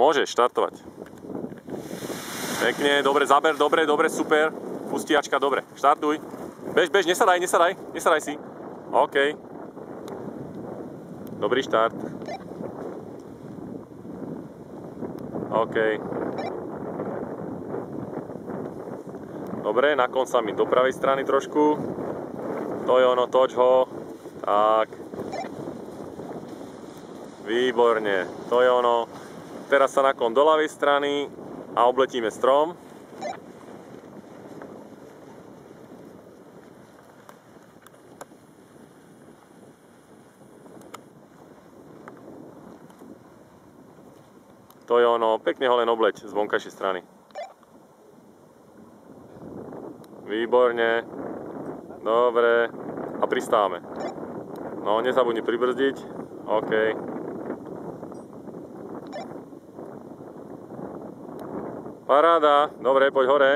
Môžeš štartovať. Pekne, dobre, záber, dobre, super. Pustiačka, dobre. Štartuj. Bež, nesadaj si. OK. Dobrý štart. OK. Dobre, naklon sa mi do pravej strany trošku. To je ono, toč ho. Tak. Výborne, to je ono. Teraz sa naklon do ľavej strany a obletíme strom. To je ono, pekne ho len obleť z vonkajšej strany. Výborne. Dobre. A pristávame. No, nezabudni pribrzdiť. OK. Paráda. Dobre, poď hore.